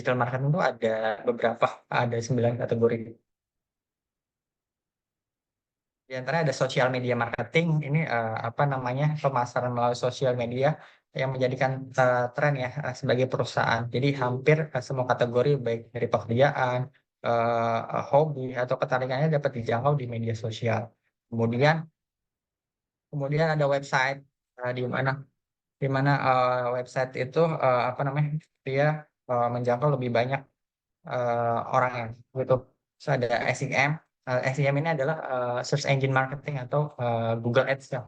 digital marketing itu ada 9 kategori. Di antaranya ada social media marketing, ini apa namanya, pemasaran melalui sosial media yang menjadikan tren ya sebagai perusahaan. Jadi hampir semua kategori baik dari pekerjaan, hobi atau ketarikannya dapat dijangkau di media sosial. Kemudian kemudian ada website di mana website itu apa namanya, dia menjangkau lebih banyak orang yang gitu. Terus ada SEM. SEM ini adalah search engine marketing atau Google Ads ya.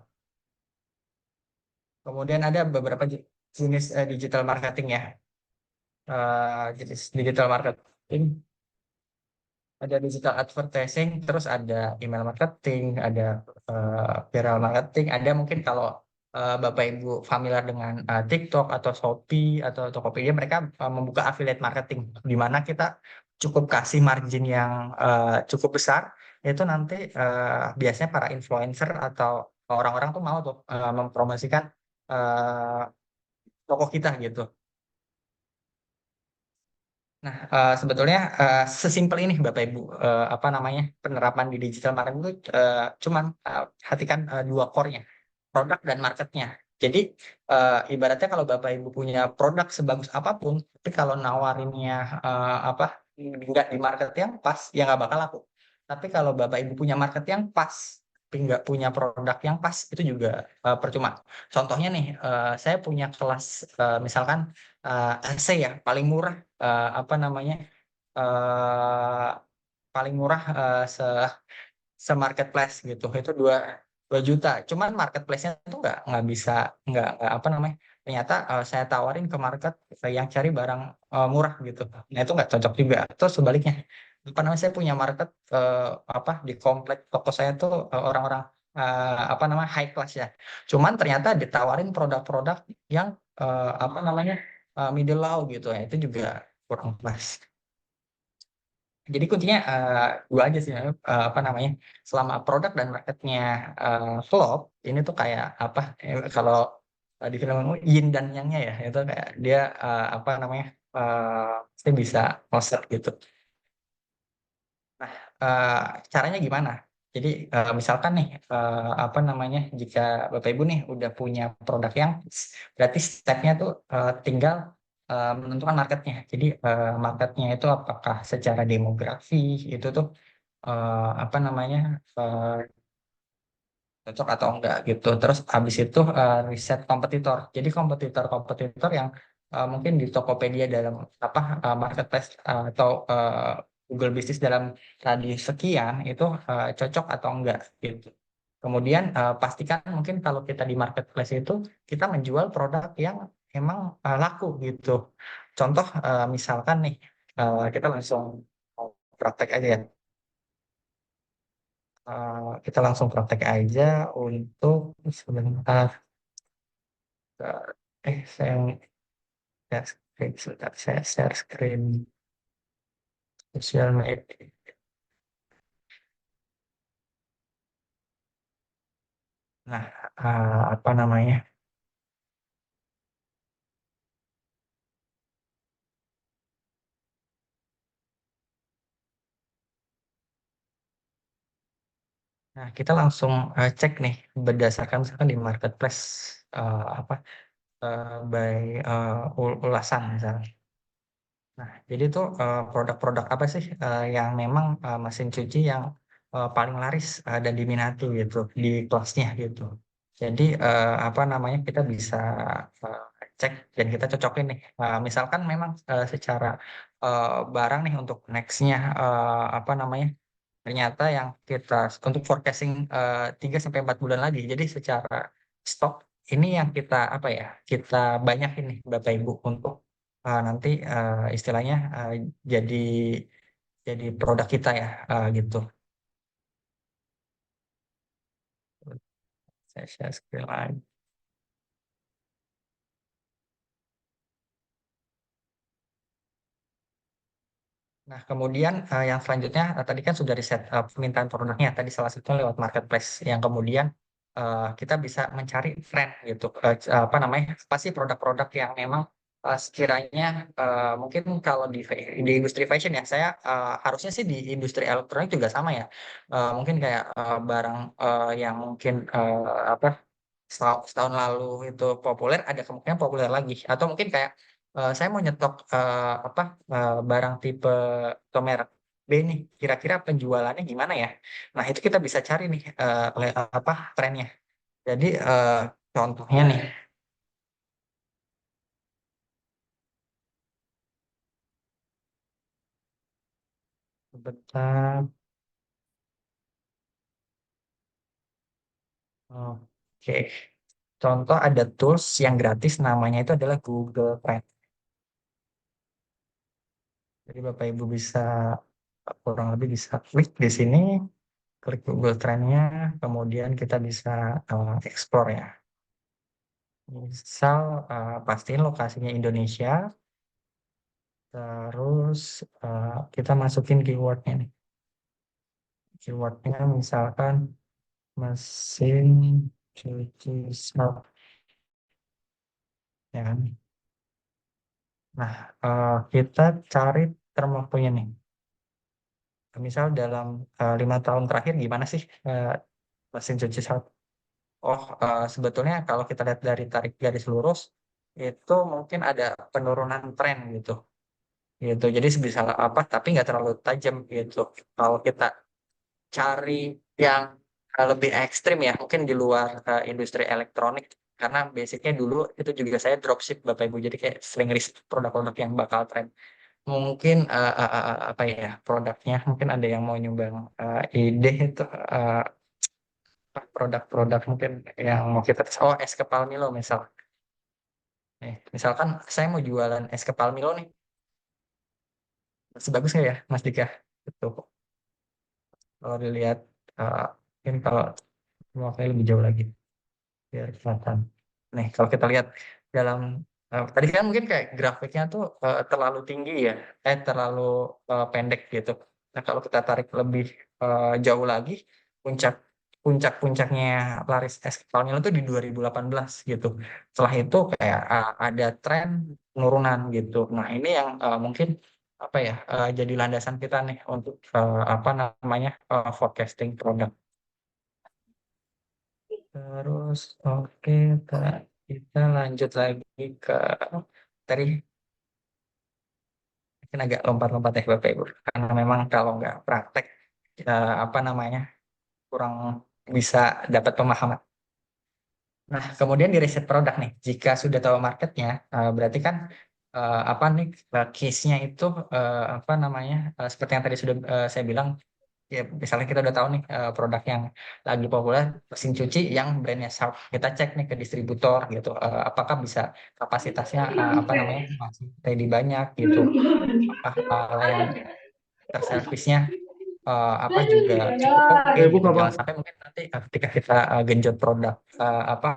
Kemudian ada beberapa jenis digital marketing ya. Jenis digital marketing ada digital advertising, terus ada email marketing, ada viral marketing, ada mungkin kalau Bapak Ibu familiar dengan TikTok atau Shopee atau Tokopedia, mereka membuka affiliate marketing, di mana kita cukup kasih margin yang cukup besar, itu nanti biasanya para influencer atau orang-orang tuh mau tuh mempromosikan eh, toko kita gitu. Nah, sebetulnya sesimpel ini Bapak Ibu, apa namanya, penerapan di digital marketing itu cuman perhatikan dua core-nya, produk dan marketnya. Jadi ibaratnya kalau Bapak Ibu punya produk sebagus apapun, tapi kalau nawarinnya apa, nggak di market yang pas, ya nggak bakal laku. Tapi kalau Bapak Ibu punya market yang pas, tapi nggak punya produk yang pas, itu juga percuma. Contohnya nih, saya punya kelas misalkan essay ya, paling murah apa namanya, eh paling murah se marketplace gitu itu 2 juta, cuman marketplace-nya tuh nggak bisa, nggak apa namanya, ternyata saya tawarin ke market yang cari barang murah gitu, nah itu nggak cocok juga. Terus sebaliknya, apa namanya, saya punya market apa di komplek toko saya tuh orang-orang apa namanya, high class ya, cuman ternyata ditawarin produk-produk yang apa namanya, middle low gitu ya, itu juga kurang pas. Jadi kuncinya dua aja sih, apa namanya, selama produk dan marketnya flop, ini tuh kayak apa? Kalau di film itu yin dan yangnya ya, itu kayak dia apa namanya, pasti bisa closet gitu. Nah, caranya gimana? Jadi misalkan nih, apa namanya, jika Bapak Ibu nih udah punya produk yang berarti stepnya tuh tinggal menentukan marketnya. Jadi marketnya itu apakah secara demografi itu tuh apa namanya, eh, cocok atau enggak gitu. Terus habis itu riset kompetitor. Jadi kompetitor-kompetitor yang mungkin di Tokopedia dalam apa, marketplace atau Google Bisnis dalam radius sekian itu cocok atau enggak gitu. Kemudian pastikan mungkin kalau kita di marketplace itu kita menjual produk yang emang laku gitu. Contoh misalkan nih, kita langsung praktek aja ya. Kita langsung praktek aja untuk sebentar. Saya share screen sebentar, saya share screen sosial media. Nah, apa namanya? Nah, kita langsung cek nih berdasarkan misalkan di marketplace apa, by ulasan misalnya. Nah, jadi tuh produk-produk apa sih yang memang mesin cuci yang paling laris dan diminati gitu di kelasnya gitu. Jadi apa namanya, kita bisa eh, cek dan kita cocokin nih. Misalkan memang secara barang nih untuk nextnya apa namanya, ternyata yang kita untuk forecasting 3 sampai 4 bulan lagi. Jadi secara stok ini yang kita apa ya, kita banyakin nih Bapak Ibu untuk nanti istilahnya jadi produk kita ya gitu. Saya share screen lagi. Nah, kemudian yang selanjutnya tadi kan sudah riset permintaan produknya tadi salah satunya lewat marketplace. Yang kemudian kita bisa mencari tren gitu. Apa namanya? Apa sih produk-produk yang memang sekiranya mungkin kalau di industri fashion ya, saya harusnya sih di industri elektronik juga sama ya. Mungkin kayak barang yang mungkin apa setahun lalu itu populer, ada kemungkinan populer lagi. Atau mungkin kayak saya mau nyetok apa barang tipe atau merek B nih, kira-kira penjualannya gimana ya? Nah itu kita bisa cari nih apa trennya. Jadi contohnya nih, bentar. Oke, contoh ada tools yang gratis namanya itu adalah Google Trend. Jadi Bapak Ibu bisa kurang lebih bisa klik di sini, klik Google Trend-nya, kemudian kita bisa explore ya. Misal pastiin lokasinya Indonesia, terus kita masukin keywordnya nih. Keywordnya misalkan mesin cuci smart, ya kan? Nah, kita cari term waktunya nih. Misal dalam 5 tahun terakhir gimana sih mesin cuci saat? Oh, sebetulnya kalau kita lihat dari tarik garis lurus itu mungkin ada penurunan tren gitu, gitu. Jadi bisa apa? Tapi nggak terlalu tajam gitu. Kalau kita cari yang lebih ekstrim ya, mungkin di luar industri elektronik. Karena basicnya dulu itu juga saya dropship Bapak Ibu, jadi kayak sering riset produk-produk yang bakal tren. Mungkin apa ya produknya, mungkin ada yang mau nyumbang ide itu produk-produk mungkin yang mau kita tes. Oh, es kepal Milo misal. Nih, misalkan saya mau jualan es kepal Milo nih, masih bagus nggak ya Mas Dika? Itu kalau dilihat mungkin kalau mau kayak lebih jauh lagi biar kelihatan. Nih, kalau kita lihat dalam tadi kan mungkin kayak grafiknya tuh terlalu tinggi ya, terlalu pendek gitu. Nah, kalau kita tarik lebih jauh lagi, puncak puncak-puncaknya laris es kepal Milo tuh di 2018 gitu. Setelah itu kayak ada tren penurunan gitu. Nah, ini yang mungkin apa ya jadi landasan kita nih untuk apa namanya forecasting produk. Terus oke, kita lanjut lagi ke tadi mungkin agak lompat-lompat ya Bapak Ibu. Karena memang kalau nggak praktek apa namanya kurang bisa dapat pemahaman. Nah, kemudian di riset produk nih, jika sudah tahu marketnya, berarti kan apa nih case-nya itu apa namanya seperti yang tadi sudah saya bilang. Ya, misalnya kita udah tahu nih produk yang lagi populer mesin cuci yang brandnya Sharp, kita cek nih ke distributor gitu, apakah bisa kapasitasnya apa namanya masih ready banyak gitu, apakah layanan terservisnya apa juga cukup oke gitu, Buka jangan apa? sampai mungkin nanti ketika kita genjot produk apa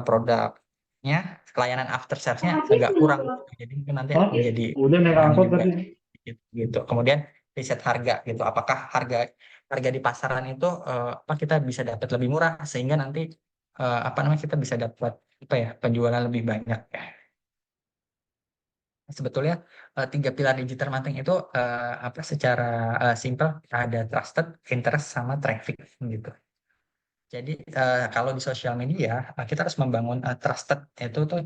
produknya layanan after sales-nya agak kurang gitu. Jadi mungkin nanti Hah? menjadi Udah naik beban angkot juga tadi. gitu. Kemudian riset harga gitu. Apakah harga harga di pasaran itu apa kita bisa dapat lebih murah sehingga nanti apa namanya kita bisa dapat apa ya penjualan lebih banyak ya. Sebetulnya tiga pilar digital marketing itu apa secara simple ada trusted, interest sama traffic gitu. Jadi kalau di sosial media kita harus membangun trusted itu tuh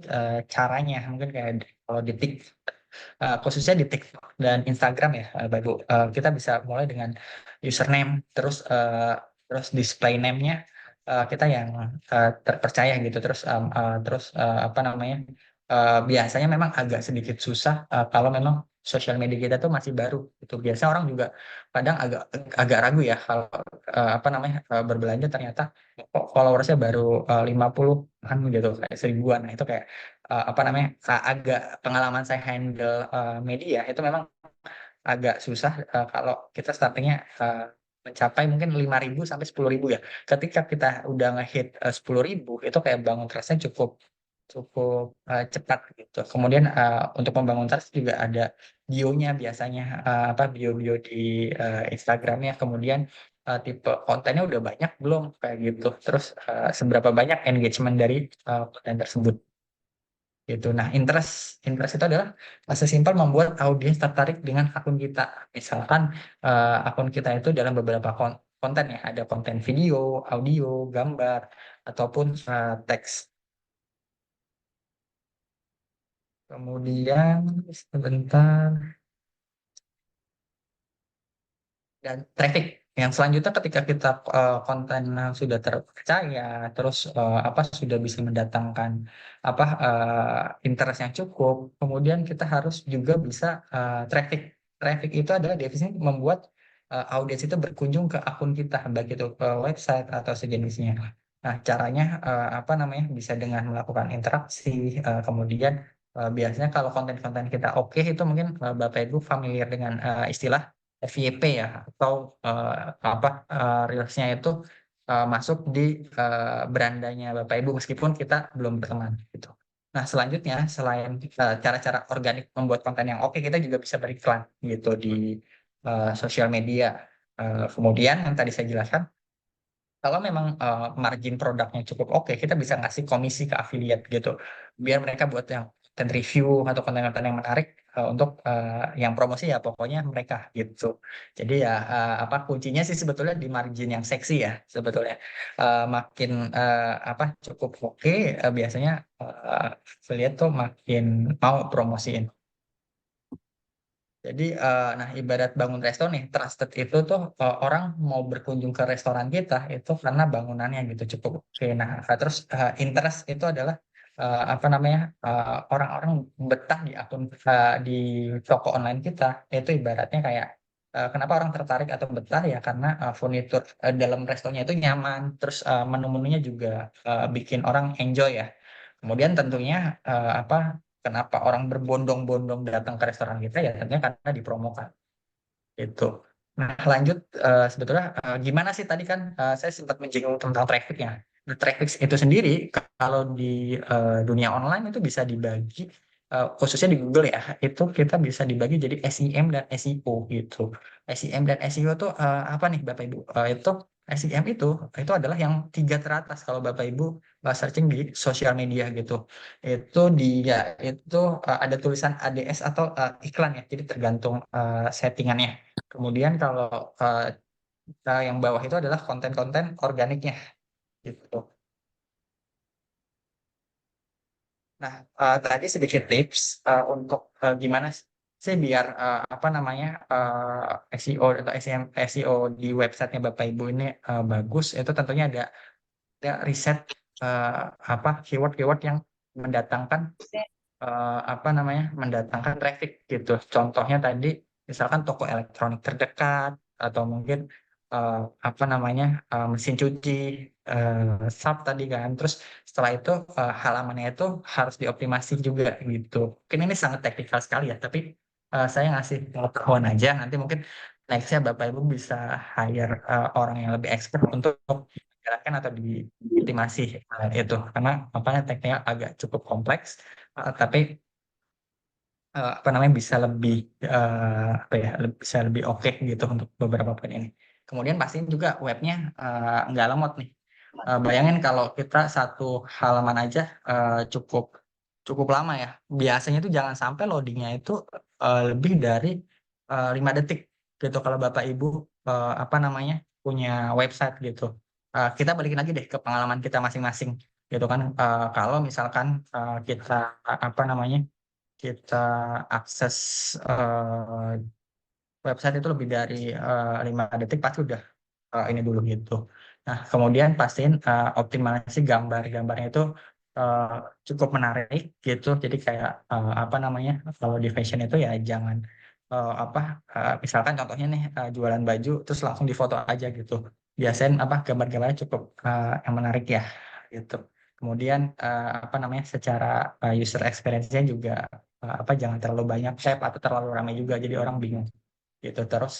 caranya mungkin kayak kalau di TikTok khususnya di TikTok dan Instagram ya, Bapak Ibu. Kita bisa mulai dengan username, terus display name-nya kita yang terpercaya gitu, terus apa namanya? Biasanya memang agak sedikit susah kalau memang sosial media kita tuh masih baru. Itu biasanya orang juga kadang agak agak ragu ya kalau apa namanya berbelanja ternyata kok followersnya baru 50 kan gitu kayak 1000-an. Nah itu kayak apa namanya agak pengalaman saya handle media itu memang agak susah kalau kita startingnya mencapai mungkin 5.000 sampai 10.000 ya. Ketika kita udah ngehit 10.000 itu kayak bangun trustnya cukup cukup cepat gitu. Kemudian untuk membangun trust juga ada bio-nya biasanya apa bio-bio di Instagramnya. Kemudian tipe kontennya udah banyak belum kayak gitu. Terus seberapa banyak engagement dari konten tersebut gitu. Nah, interest interest itu adalah sesimpel membuat audiens tertarik dengan akun kita. Misalkan akun kita itu dalam beberapa konten ya, ada konten video, audio, gambar, ataupun teks. Kemudian sebentar. Dan traffic yang selanjutnya ketika kita konten sudah terpercaya terus apa sudah bisa mendatangkan apa interest yang cukup, kemudian kita harus juga bisa traffic. Traffic itu adalah definisi membuat audiens itu berkunjung ke akun kita, baik itu ke website atau sejenisnya. Nah, caranya apa namanya, bisa dengan melakukan interaksi, kemudian biasanya kalau konten-konten kita oke itu mungkin Bapak Ibu familiar dengan istilah FYP ya, atau apa reelsnya itu masuk di berandanya Bapak Ibu meskipun kita belum berteman gitu. Nah, selanjutnya selain cara-cara organik membuat konten yang oke, kita juga bisa beriklan gitu di sosial media. Kemudian yang tadi saya jelaskan, kalau memang margin produknya cukup oke, kita bisa ngasih komisi ke affiliate gitu, biar mereka buat yang konten review atau konten-konten yang menarik untuk yang promosi ya pokoknya mereka gitu. Jadi ya apa kuncinya sih sebetulnya di margin yang seksi ya sebetulnya. Makin apa cukup oke, biasanya affiliate tuh makin mau promosiin. Jadi, nah ibarat bangun resto nih, trusted itu tuh orang mau berkunjung ke restoran kita itu karena bangunannya gitu cukup oke. Nah, terus interest itu adalah apa namanya orang-orang betah di akun di toko online kita itu ibaratnya kayak kenapa orang tertarik atau betah ya karena furnitur dalam restonya itu nyaman, terus menu-menunya juga bikin orang enjoy ya. Kemudian tentunya apa kenapa orang berbondong-bondong datang ke restoran kita ya tentunya karena dipromokan itu. Nah, lanjut sebetulnya gimana sih tadi kan saya sempat menyinggung tentang trafficnya. Nah, traffic itu sendiri kalau di dunia online itu bisa dibagi khususnya di Google ya, itu kita bisa dibagi jadi SEM dan SEO gitu. SEM dan SEO tuh apa nih Bapak Ibu? Itu SEM itu adalah yang tiga teratas kalau Bapak Ibu searching di sosial media gitu. Itu dia itu ada tulisan ADS atau iklan ya, jadi tergantung settingannya. Kemudian kalau eh, yang bawah itu adalah konten-konten organiknya gitu. Nah, tadi sedikit tips untuk gimana sih biar apa namanya SEO atau SEO di websitenya Bapak Ibu ini bagus. Itu tentunya ada riset eh, apa keyword-keyword yang mendatangkan apa namanya mendatangkan traffic gitu. Contohnya tadi misalkan toko elektronik terdekat atau mungkin eh, apa namanya mesin cuci, SAP tadi kan. Terus setelah itu halamannya itu harus dioptimasi juga gitu. Mungkin ini sangat teknikal sekali ya, tapi saya ngasih pengetahuan aja. Nanti mungkin nextnya Bapak Ibu bisa hire orang yang lebih expert untuk menjalankan atau dioptimasi itu karena apa tekniknya agak cukup kompleks tapi apa namanya bisa lebih apa ya bisa lebih oke gitu untuk beberapa poin ini. Kemudian pastiin juga webnya nggak lemot nih. Bayangin kalau kita satu halaman aja cukup cukup lama ya. Biasanya itu jangan sampai loadingnya itu lebih dari 5 detik gitu kalau Bapak Ibu apa namanya punya website gitu. Kita balikin lagi deh ke pengalaman kita masing-masing gitu kan. Kalau misalkan kita apa namanya kita akses eh, website itu lebih dari 5 detik pasti udah ini dulu gitu. Nah, kemudian pastiin optimalisasi gambar-gambarnya itu eh, cukup menarik gitu. Jadi kayak apa namanya kalau di fashion itu ya jangan apa misalkan contohnya nih jualan baju terus langsung difoto aja gitu. Biasain apa gambar-gambarnya cukup yang menarik ya gitu. Kemudian apa namanya secara user experience-nya juga apa jangan terlalu banyak tab atau terlalu ramai juga jadi orang bingung gitu. Terus